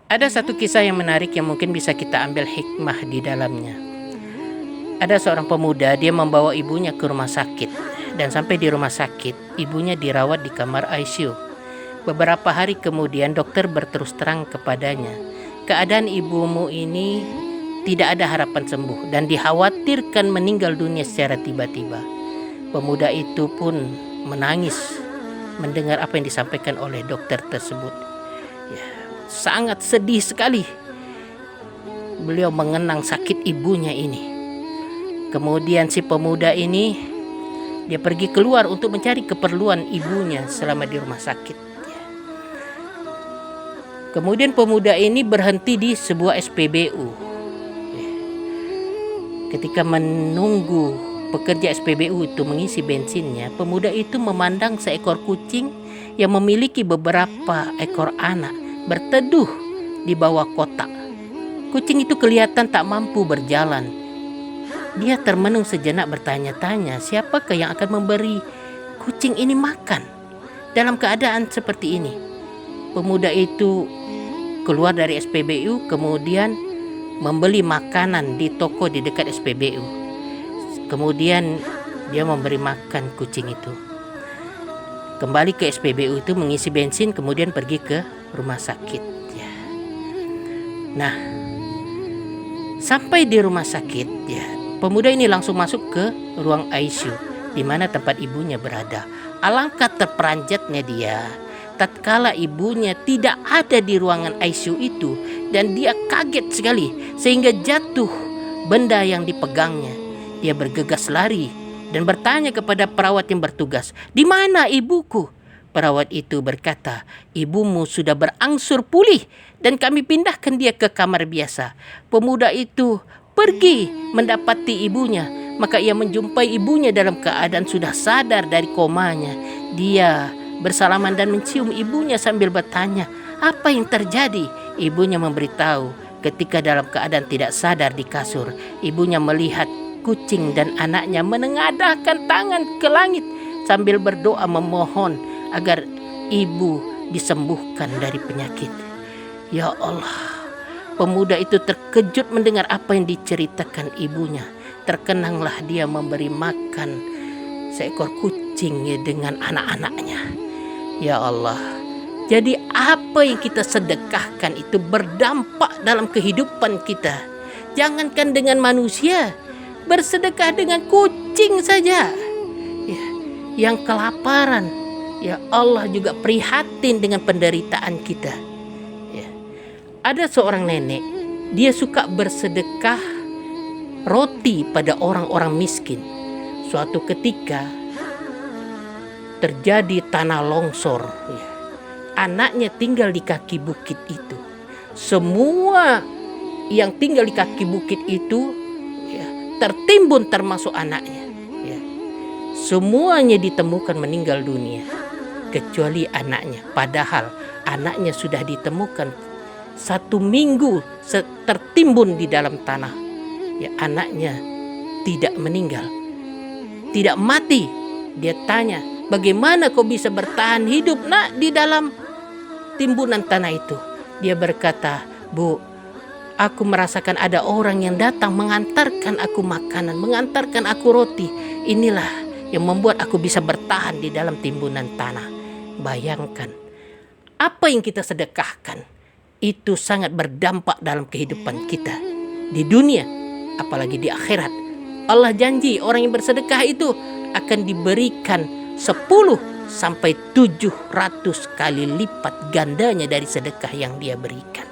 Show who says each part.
Speaker 1: Ada satu kisah yang menarik yang mungkin bisa kita ambil hikmah di dalamnya. Ada seorang pemuda, dia membawa ibunya ke rumah sakit. Dan sampai di rumah sakit, ibunya dirawat di kamar ICU. Beberapa hari kemudian dokter berterus terang kepadanya, keadaan ibumu ini tidak ada harapan sembuh dan dikhawatirkan meninggal dunia secara tiba-tiba. Pemuda itu pun menangis mendengar apa yang disampaikan oleh dokter tersebut. Sangat sedih sekali. Beliau mengenang sakit ibunya ini. Kemudian si pemuda ini, dia pergi keluar untuk mencari keperluan ibunya selama di rumah sakit. Kemudian pemuda ini berhenti di sebuah SPBU. Ketika menunggu pekerja SPBU itu mengisi bensinnya, pemuda itu memandang seekor kucing yang memiliki beberapa ekor anak berteduh di bawah kotak. Kucing itu kelihatan tak mampu berjalan. Dia termenung sejenak bertanya-tanya, siapakah yang akan memberi kucing ini makan dalam keadaan seperti ini? Pemuda itu keluar dari SPBU, kemudian membeli makanan di toko di dekat SPBU. Kemudian dia memberi makan kucing itu. Kembali ke SPBU itu mengisi bensin, kemudian pergi ke rumah sakit. Nah, sampai di rumah sakit, pemuda ini langsung masuk ke ruang ICU di mana tempat ibunya berada. Alangkah terperanjatnya dia tatkala ibunya tidak ada di ruangan ICU itu, dan dia kaget sekali sehingga jatuh benda yang dipegangnya. Dia bergegas lari dan bertanya kepada perawat yang bertugas, "Di mana ibuku?" Perawat itu berkata, "Ibumu sudah berangsur pulih dan kami pindahkan dia ke kamar biasa." Pemuda itu pergi mendapati ibunya, maka ia menjumpai ibunya dalam keadaan sudah sadar dari komanya. Dia bersalaman dan mencium ibunya sambil bertanya, "Apa yang terjadi?" Ibunya memberitahu ketika dalam keadaan tidak sadar di kasur, ibunya melihat kucing dan anaknya menengadahkan tangan ke langit sambil berdoa memohon agar ibu disembuhkan dari penyakit. Ya Allah, pemuda itu terkejut mendengar apa yang diceritakan ibunya. Terkenanglah dia memberi makan seekor kucing dengan anak-anaknya. Ya Allah, jadi apa yang kita sedekahkan itu berdampak dalam kehidupan kita. Jangankan dengan manusia, bersedekah dengan kucing saja yang kelaparan, ya Allah juga prihatin dengan penderitaan kita. Ada seorang nenek, dia suka bersedekah roti pada orang-orang miskin. Suatu ketika terjadi tanah longsor, anaknya tinggal di kaki bukit itu. Semua yang tinggal di kaki bukit itu tertimbun termasuk anaknya. Semuanya ditemukan meninggal dunia kecuali anaknya. Padahal anaknya sudah ditemukan 1 minggu tertimbun di dalam tanah. Anaknya tidak meninggal, tidak mati. Dia tanya, "Bagaimana kau bisa bertahan hidup nak di dalam timbunan tanah itu?" Dia berkata, "Bu, aku merasakan ada orang yang datang mengantarkan aku makanan, mengantarkan aku roti. Inilah yang membuat aku bisa bertahan di dalam timbunan tanah." Bayangkan, apa yang kita sedekahkan itu sangat berdampak dalam kehidupan kita di dunia, apalagi di akhirat. Allah janji orang yang bersedekah itu akan diberikan 10 sampai 700 kali lipat gandanya dari sedekah yang dia berikan.